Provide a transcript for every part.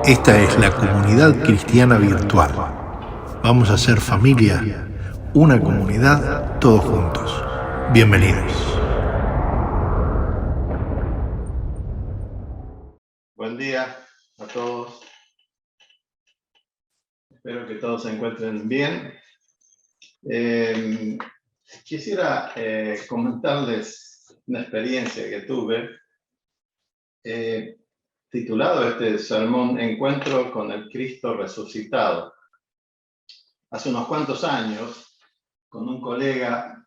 Esta es la comunidad cristiana virtual. Vamos a ser familia, una comunidad, todos juntos. Bienvenidos. Buen día a todos. Espero que todos se encuentren bien. Quisiera comentarles una experiencia que tuve. Titulado este sermón Encuentro con el Cristo resucitado. Hace unos cuantos años, con un colega,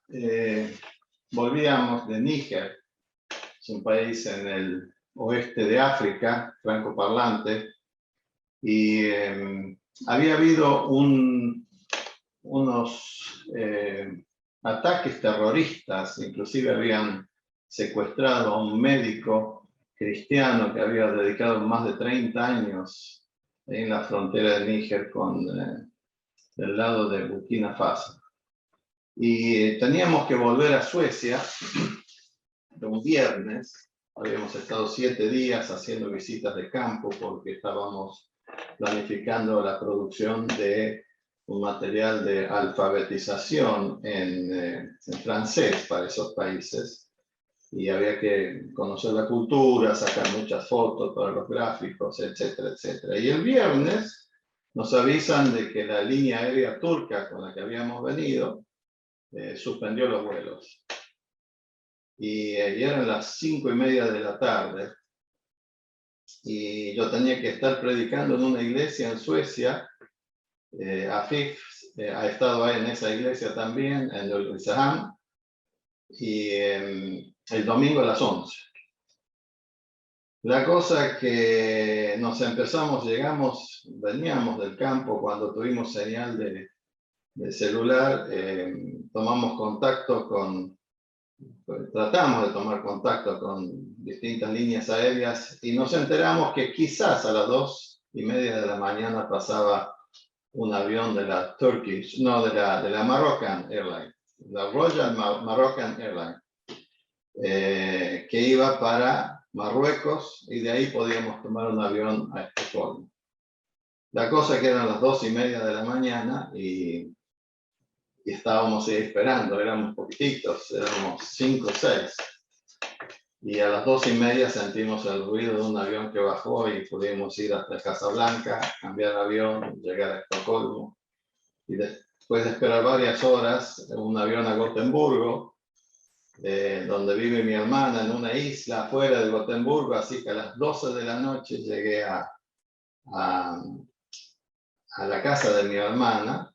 volvíamos de Níger, es un país en el oeste de África, francoparlante, y había habido unos ataques terroristas, inclusive habían secuestrado a un médico cristiano que había dedicado más de 30 años en la frontera de Níger del lado de Burkina Faso. Y teníamos que volver a Suecia un viernes. Habíamos estado 7 días haciendo visitas de campo porque estábamos planificando la producción de un material de alfabetización en francés para esos países. Y había que conocer la cultura, sacar muchas fotos para los gráficos, etcétera, etcétera. Y el viernes nos avisan de que la línea aérea turca con la que habíamos venido suspendió los vuelos. Y eran las 5:30 de la tarde. Y yo tenía que estar predicando en una iglesia en Suecia. Afif ha estado ahí en esa iglesia también, en Ulricehamn. Y el domingo a las 11. La cosa que veníamos del campo cuando tuvimos señal de celular, tratamos de tomar contacto con distintas líneas aéreas y nos enteramos que quizás a las 2:30 de la mañana pasaba un avión de la de la Moroccan Airlines, la Royal Moroccan Airlines, que iba para Marruecos y de ahí podíamos tomar un avión a Estocolmo. La cosa que eran las 2:30 de la mañana y estábamos ahí esperando, éramos poquititos, éramos 5 o 6. Y a las 2:30 sentimos el ruido de un avión que bajó y pudimos ir hasta Casablanca, cambiar avión, llegar a Estocolmo. Y después de esperar varias horas, un avión a Gotemburgo, donde vive mi hermana, en una isla afuera de Gotemburgo, así que a las 12 de la noche llegué a la casa de mi hermana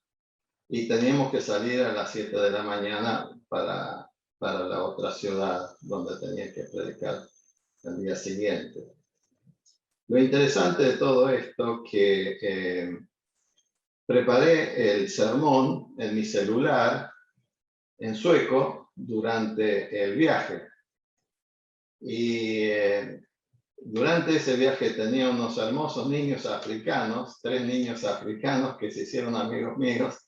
y teníamos que salir a las 7 de la mañana para la otra ciudad donde tenía que predicar el día siguiente. Lo interesante de todo esto que preparé el sermón en mi celular en sueco durante el viaje. Y durante ese viaje tenía unos hermosos niños africanos, 3 niños africanos que se hicieron amigos míos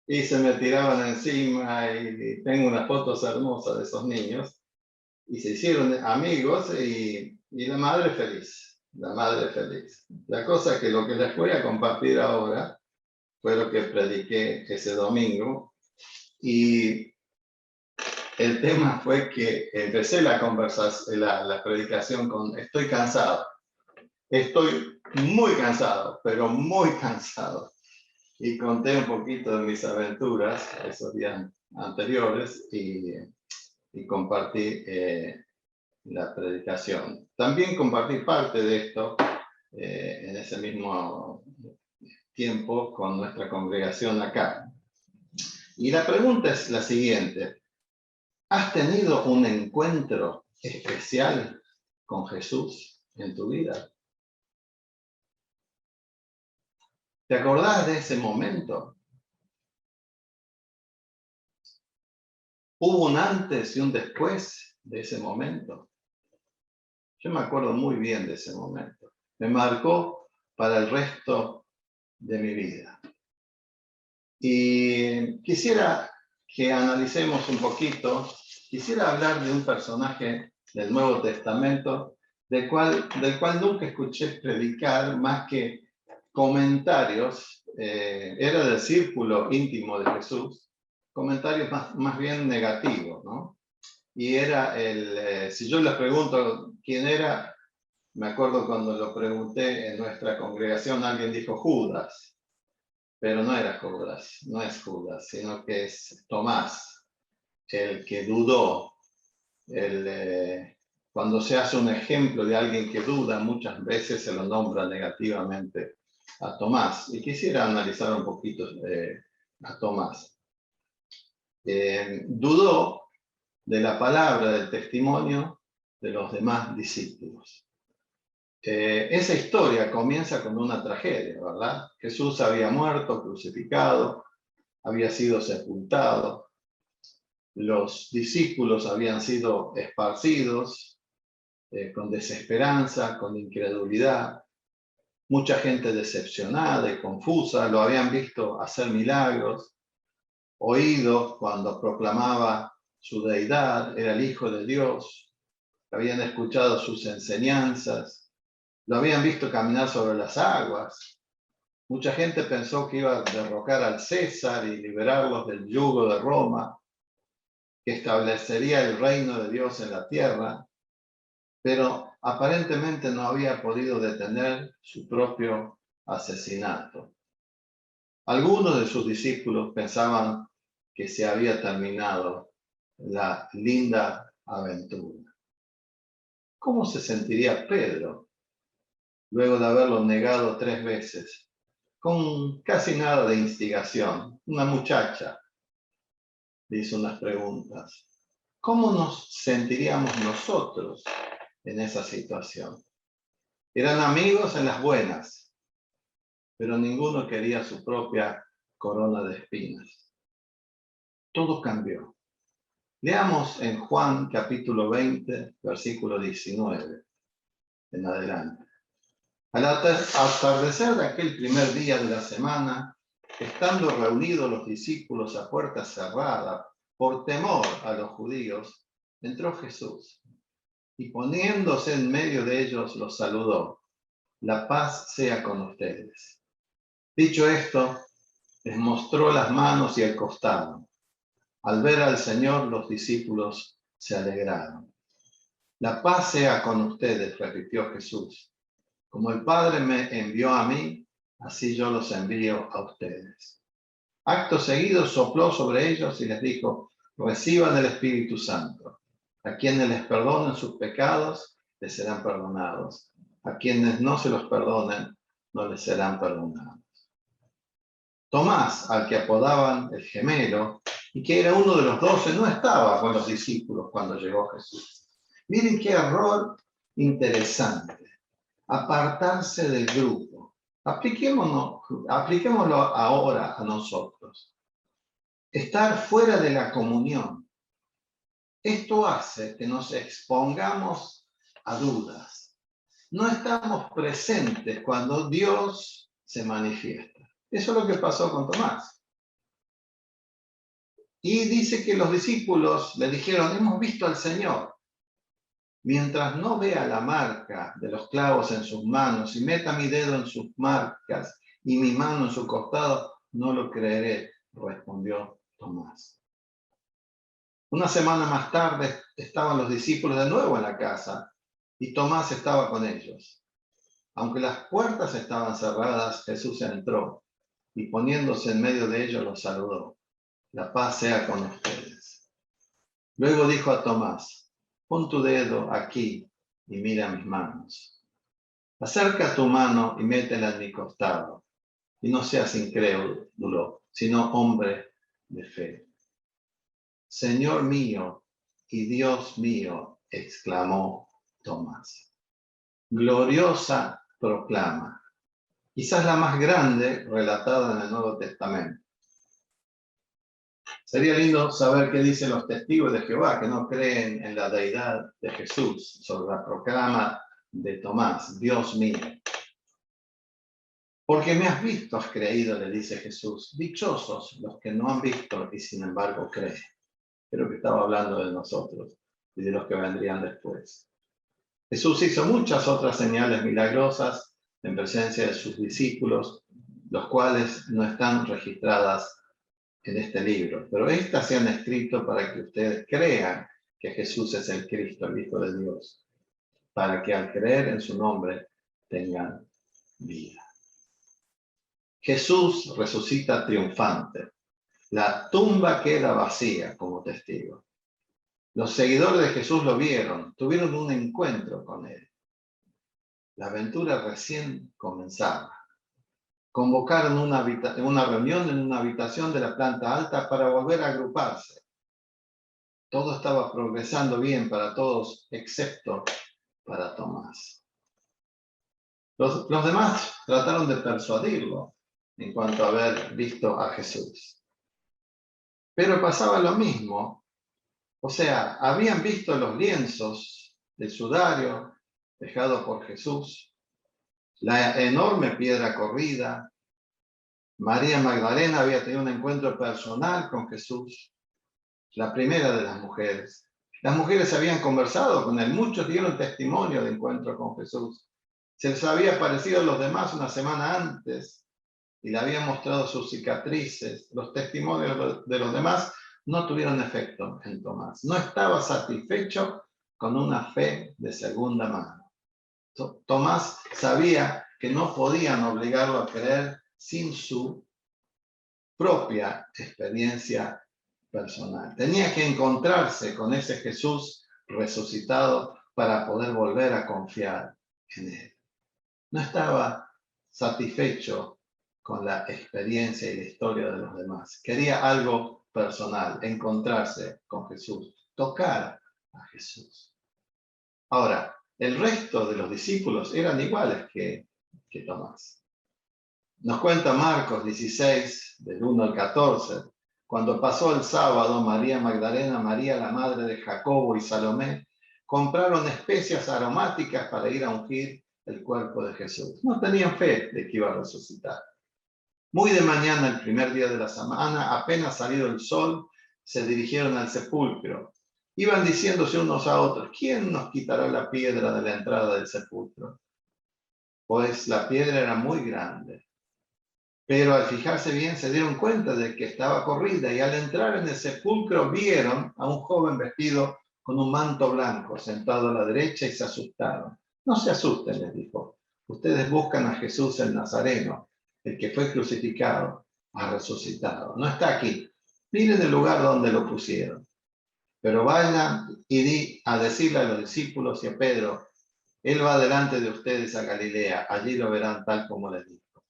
y se me tiraban encima y tengo unas fotos hermosas de esos niños y se hicieron amigos y la madre feliz, la madre feliz. La cosa que lo que les voy a compartir ahora fue lo que prediqué ese domingo y el tema fue que empecé la predicación con estoy cansado. Estoy muy cansado, pero muy cansado. Y conté un poquito de mis aventuras esos días anteriores y compartí la predicación. También compartí parte de esto en ese mismo tiempo con nuestra congregación acá. Y la pregunta es la siguiente. ¿Has tenido un encuentro especial con Jesús en tu vida? ¿Te acordás de ese momento? ¿Hubo un antes y un después de ese momento? Yo me acuerdo muy bien de ese momento. Me marcó para el resto de mi vida. Y quisiera que analicemos un poquito. Quisiera hablar de un personaje del Nuevo Testamento del cual nunca escuché predicar más que comentarios, era del círculo íntimo de Jesús, comentarios más bien negativos, ¿no? Y era si yo les pregunto quién era, me acuerdo cuando lo pregunté en nuestra congregación, alguien dijo Judas, pero no era Judas, no es Judas, sino que es Tomás, el que dudó. Cuando se hace un ejemplo de alguien que duda, muchas veces se lo nombra negativamente a Tomás. Y quisiera analizar un poquito a Tomás. Dudó de la palabra, del testimonio de los demás discípulos. Esa historia comienza con una tragedia, ¿verdad? Jesús había muerto, crucificado, había sido sepultado, los discípulos habían sido esparcidos con desesperanza, con incredulidad, mucha gente decepcionada y confusa, lo habían visto hacer milagros, oído cuando proclamaba su deidad, era el Hijo de Dios, habían escuchado sus enseñanzas, lo habían visto caminar sobre las aguas. Mucha gente pensó que iba a derrocar al César y liberarlos del yugo de Roma, que establecería el reino de Dios en la tierra, pero aparentemente no había podido detener su propio asesinato. Algunos de sus discípulos pensaban que se había terminado la linda aventura. ¿Cómo se sentiría Pedro luego de haberlo negado 3 veces? Con casi nada de instigación. Una muchacha le hizo unas preguntas. ¿Cómo nos sentiríamos nosotros en esa situación? Eran amigos en las buenas, pero ninguno quería su propia corona de espinas. Todo cambió. Leamos en Juan capítulo 20, versículo 19 en adelante. Al atardecer de aquel primer día de la semana, estando reunidos los discípulos a puerta cerrada, por temor a los judíos, entró Jesús y poniéndose en medio de ellos los saludó. La paz sea con ustedes. Dicho esto, les mostró las manos y el costado. Al ver al Señor, los discípulos se alegraron. La paz sea con ustedes, repitió Jesús. Como el Padre me envió a mí, así yo los envío a ustedes. Acto seguido sopló sobre ellos y les dijo, reciban el Espíritu Santo. A quienes les perdonen sus pecados, les serán perdonados. A quienes no se los perdonen, no les serán perdonados. Tomás, al que apodaban el gemelo, y que era uno de los 12, no estaba con los discípulos cuando llegó Jesús. Miren qué error interesante. Apartarse del grupo. Apliquémoslo ahora a nosotros. Estar fuera de la comunión. Esto hace que nos expongamos a dudas. No estamos presentes cuando Dios se manifiesta. Eso es lo que pasó con Tomás. Y dice que los discípulos le dijeron, hemos visto al Señor. Mientras no vea la marca de los clavos en sus manos y meta mi dedo en sus marcas y mi mano en su costado, no lo creeré, respondió Tomás. Una semana más tarde estaban los discípulos de nuevo en la casa y Tomás estaba con ellos. Aunque las puertas estaban cerradas, Jesús entró y poniéndose en medio de ellos los saludó. La paz sea con ustedes. Luego dijo a Tomás, pon tu dedo aquí y mira mis manos. Acerca tu mano y métela en mi costado. Y no seas incrédulo, sino hombre de fe. Señor mío y Dios mío, exclamó Tomás. Gloriosa proclama, quizás la más grande relatada en el Nuevo Testamento. Sería lindo saber qué dicen los testigos de Jehová, que no creen en la deidad de Jesús, sobre la proclama de Tomás, Dios mío. Porque me has visto, has creído, le dice Jesús. Dichosos los que no han visto y sin embargo creen. Creo que estaba hablando de nosotros y de los que vendrían después. Jesús hizo muchas otras señales milagrosas en presencia de sus discípulos, los cuales no están registradas en este libro, pero estas se han escrito para que ustedes crean que Jesús es el Cristo, el Hijo de Dios, para que al creer en su nombre tengan vida. Jesús resucita triunfante. La tumba queda vacía como testigo. Los seguidores de Jesús lo vieron, tuvieron un encuentro con él. La aventura recién comenzaba. Convocaron una reunión en una habitación de la planta alta para volver a agruparse. Todo estaba progresando bien para todos, excepto para Tomás. Los demás trataron de persuadirlo en cuanto a haber visto a Jesús. Pero pasaba lo mismo. O sea, habían visto los lienzos del sudario dejado por Jesús, la enorme piedra corrida. María Magdalena había tenido un encuentro personal con Jesús, la primera de las mujeres. Las mujeres habían conversado con él, muchos dieron testimonio de encuentro con Jesús. Se les había aparecido a los demás una semana antes y le habían mostrado sus cicatrices. Los testimonios de los demás no tuvieron efecto en Tomás. No estaba satisfecho con una fe de segunda mano. Tomás sabía que no podían obligarlo a creer sin su propia experiencia personal. Tenía que encontrarse con ese Jesús resucitado para poder volver a confiar en él. No estaba satisfecho con la experiencia y la historia de los demás. Quería algo personal, encontrarse con Jesús, tocar a Jesús. Ahora, el resto de los discípulos eran iguales que Tomás. Nos cuenta Marcos 16, del 1 al 14, cuando pasó el sábado, María Magdalena, María la madre de Jacobo y Salomé, compraron especias aromáticas para ir a ungir el cuerpo de Jesús. No tenían fe de que iba a resucitar. Muy de mañana, el primer día de la semana, apenas salido el sol, se dirigieron al sepulcro. Iban diciéndose unos a otros, ¿quién nos quitará la piedra de la entrada del sepulcro? Pues la piedra era muy grande. Pero al fijarse bien se dieron cuenta de que estaba corrida y al entrar en el sepulcro vieron a un joven vestido con un manto blanco sentado a la derecha y se asustaron. No se asusten, les dijo. Ustedes buscan a Jesús el Nazareno, el que fue crucificado, ha resucitado. No está aquí. Miren el lugar donde lo pusieron. Pero vayan y a decirle a los discípulos y a Pedro, él va delante de ustedes a Galilea, allí lo verán tal como les dijo.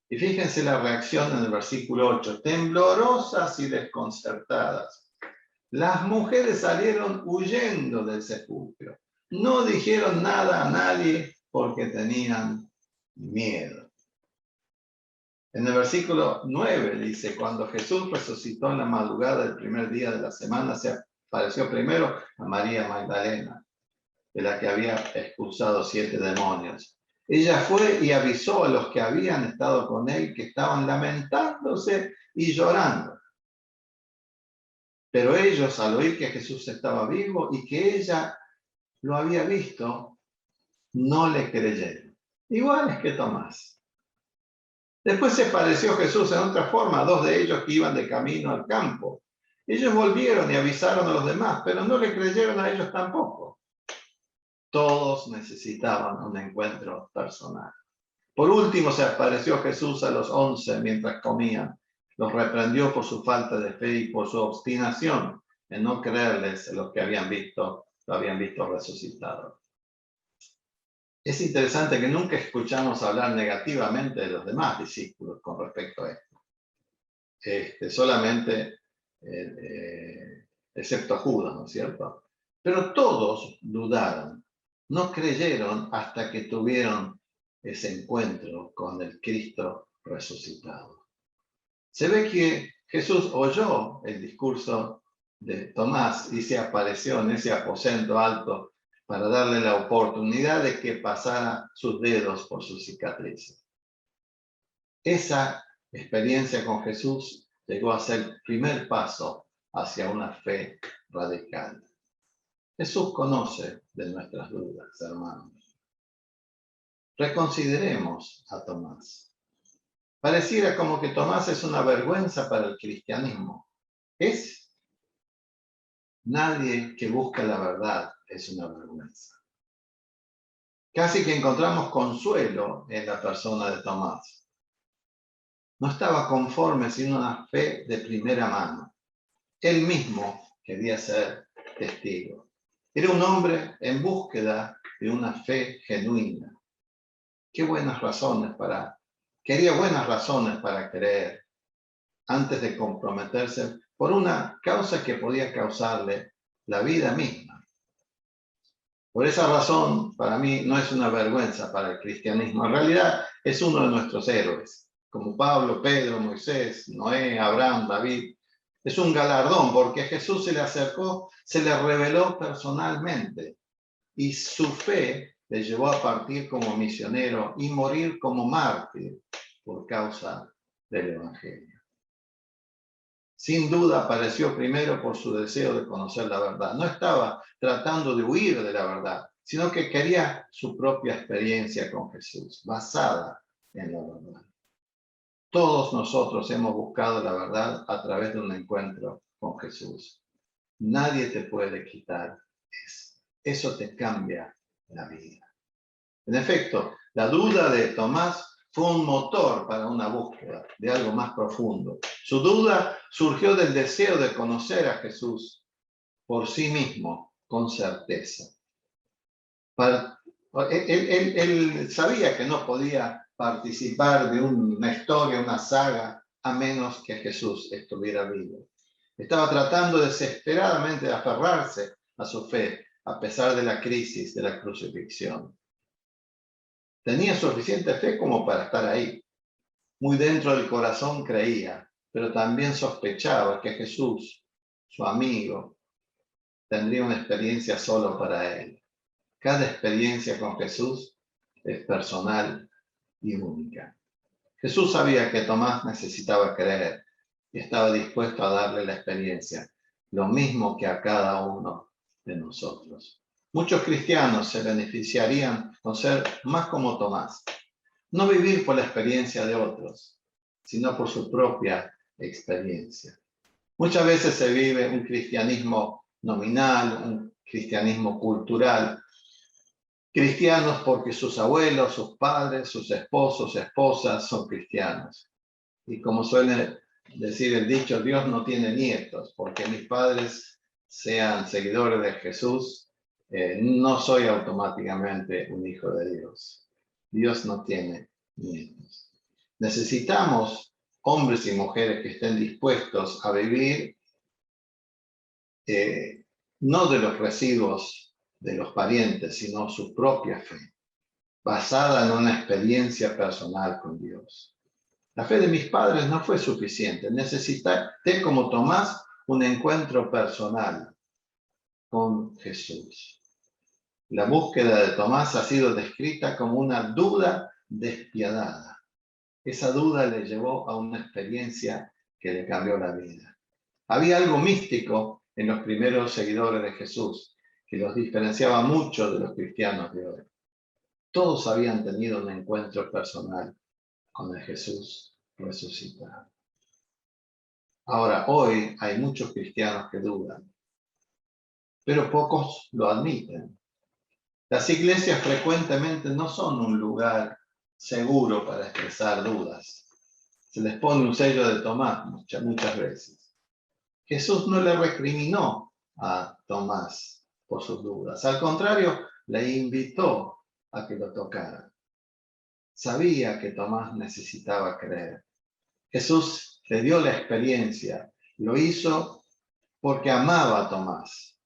Y fíjense la reacción en el versículo 8, temblorosas y desconcertadas. Las mujeres salieron huyendo del sepulcro. No dijeron nada a nadie porque tenían miedo. En el versículo 9 dice, cuando Jesús resucitó en la madrugada del primer día de la semana, se apareció primero a María Magdalena, de la que había expulsado 7 demonios. Ella fue y avisó a los que habían estado con él que estaban lamentándose y llorando. Pero ellos, al oír que Jesús estaba vivo y que ella lo había visto, no le creyeron. Igual es que Tomás. Después se apareció Jesús en otra forma a 2 de ellos que iban de camino al campo. Ellos volvieron y avisaron a los demás, pero no le creyeron a ellos tampoco. Todos necesitaban un encuentro personal. Por último se apareció Jesús a los 11 mientras comían. Los reprendió por su falta de fe y por su obstinación en no creerles en lo que lo habían visto resucitado. Es interesante que nunca escuchamos hablar negativamente de los demás discípulos con respecto a esto. Solamente, excepto Judas, ¿no es cierto? Pero todos dudaron. No creyeron hasta que tuvieron ese encuentro con el Cristo resucitado. Se ve que Jesús oyó el discurso de Tomás y se apareció en ese aposento alto para darle la oportunidad de que pasara sus dedos por sus cicatrices. Esa experiencia con Jesús llegó a ser el primer paso hacia una fe radical. Jesús conoce de nuestras dudas, hermanos. Reconsideremos a Tomás. Pareciera como que Tomás es una vergüenza para el cristianismo. ¿Es? Nadie que busca la verdad es una vergüenza. Casi que encontramos consuelo en la persona de Tomás. No estaba conforme sin una fe de primera mano. Él mismo quería ser testigo. Era un hombre en búsqueda de una fe genuina. Quería buenas razones para creer antes de comprometerse por una causa que podía causarle la vida misma. Por esa razón, para mí, no es una vergüenza para el cristianismo. En realidad, es uno de nuestros héroes, como Pablo, Pedro, Moisés, Noé, Abraham, David. Es un galardón porque Jesús se le acercó, se le reveló personalmente y su fe le llevó a partir como misionero y morir como mártir por causa del Evangelio. Sin duda apareció primero por su deseo de conocer la verdad. No estaba tratando de huir de la verdad, sino que quería su propia experiencia con Jesús, basada en la verdad. Todos nosotros hemos buscado la verdad a través de un encuentro con Jesús. Nadie te puede quitar eso. Eso te cambia la vida. En efecto, la duda de Tomás fue un motor para una búsqueda de algo más profundo. Su duda surgió del deseo de conocer a Jesús por sí mismo, con certeza. Él sabía que no podía participar de una historia, una saga, a menos que Jesús estuviera vivo. Estaba tratando desesperadamente de aferrarse a su fe, a pesar de la crisis de la crucifixión. Tenía suficiente fe como para estar ahí. Muy dentro del corazón creía, pero también sospechaba que Jesús, su amigo, tendría una experiencia solo para él. Cada experiencia con Jesús es personal y única. Jesús sabía que Tomás necesitaba creer y estaba dispuesto a darle la experiencia, lo mismo que a cada uno de nosotros. Muchos cristianos se beneficiarían con ser más como Tomás. No vivir por la experiencia de otros, sino por su propia experiencia. Muchas veces se vive un cristianismo nominal, un cristianismo cultural. Cristianos porque sus abuelos, sus padres, sus esposos, esposas son cristianos. Y como suele decir el dicho, Dios no tiene nietos, porque mis padres sean seguidores de Jesús, no soy automáticamente un hijo de Dios. Dios no tiene nietos. Necesitamos hombres y mujeres que estén dispuestos a vivir no de los residuos de los parientes, sino su propia fe, basada en una experiencia personal con Dios. La fe de mis padres no fue suficiente. Necesité, como Tomás, un encuentro personal con Jesús. La búsqueda de Tomás ha sido descrita como una duda despiadada. Esa duda le llevó a una experiencia que le cambió la vida. Había algo místico en los primeros seguidores de Jesús que los diferenciaba mucho de los cristianos de hoy. Todos habían tenido un encuentro personal con el Jesús resucitado. Ahora, hoy hay muchos cristianos que dudan, pero pocos lo admiten. Las iglesias frecuentemente no son un lugar seguro para expresar dudas. Se les pone un sello de Tomás muchas veces. Jesús no le recriminó a Tomás por sus dudas. Al contrario, le invitó a que lo tocara. Sabía que Tomás necesitaba creer. Jesús le dio la experiencia. Lo hizo porque amaba a Tomás.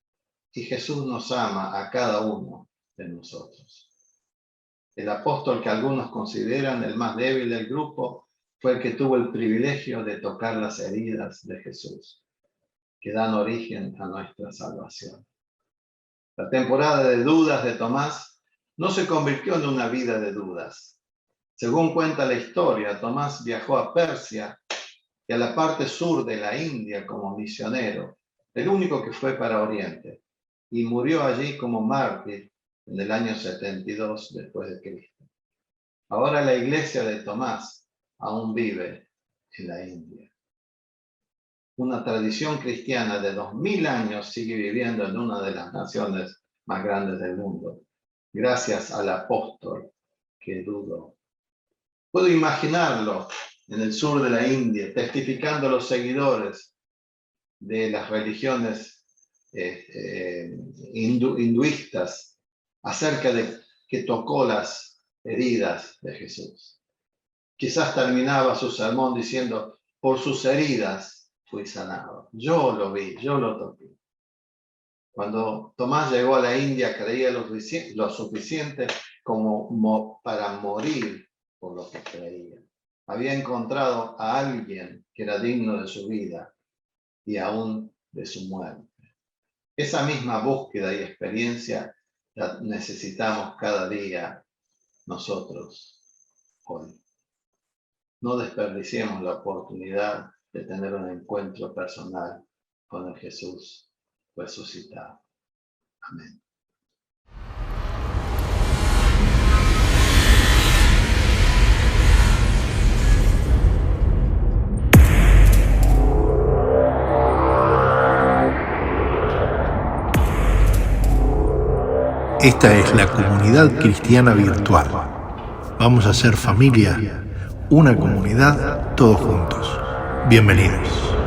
Y Jesús nos ama a cada uno de nosotros. El apóstol que algunos consideran el más débil del grupo fue el que tuvo el privilegio de tocar las heridas de Jesús, que dan origen a nuestra salvación. La temporada de dudas de Tomás no se convirtió en una vida de dudas. Según cuenta la historia, Tomás viajó a Persia y a la parte sur de la India como misionero, el único que fue para Oriente. y murió allí como mártir en el año 72 después de Cristo. Ahora la iglesia de Tomás aún vive en la India. Una tradición cristiana de 2000 años sigue viviendo en una de las naciones más grandes del mundo, gracias al apóstol que dudó. Puedo imaginarlo en el sur de la India, testificando a los seguidores de las religiones hinduistas acerca de que tocó las heridas de Jesús. Quizás terminaba su sermón diciendo: por sus heridas fui sanado. Yo lo vi, yo lo toqué. Cuando Tomás llegó a la India, creía lo suficiente como para morir por lo que creía. Había encontrado a alguien que era digno de su vida y aún de su muerte. Esa misma búsqueda y experiencia la necesitamos cada día nosotros hoy. No desperdiciemos la oportunidad de tener un encuentro personal con el Jesús resucitado. Amén. Esta es la comunidad cristiana virtual. Vamos a ser familia, una comunidad, todos juntos. Bienvenidos.